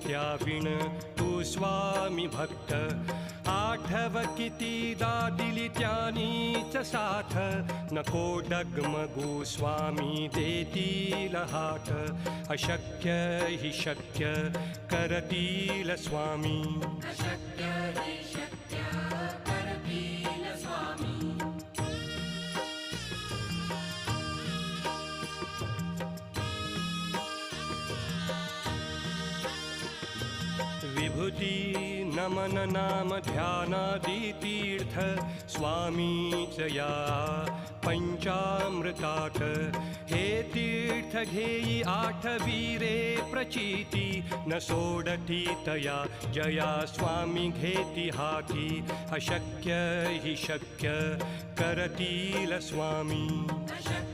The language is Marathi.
त्याविण तू स्वामी भक्त आठव कितीदा दिली त्यानीच साथ नको डगमगू स्वामी देतील हात अशक्य हि शक्य करतील स्वामी अशक्य हि शक्य करतील स्वामी विभूती नमन नाम ध्यानादि तीर्थ स्वामीच या पंचामृतात हे तीर्थ घेई आठवीरे प्रचिती न सोडती तया जया स्वामी घेती हाती अशक्य हि शक्य करतील स्वामी अशक्य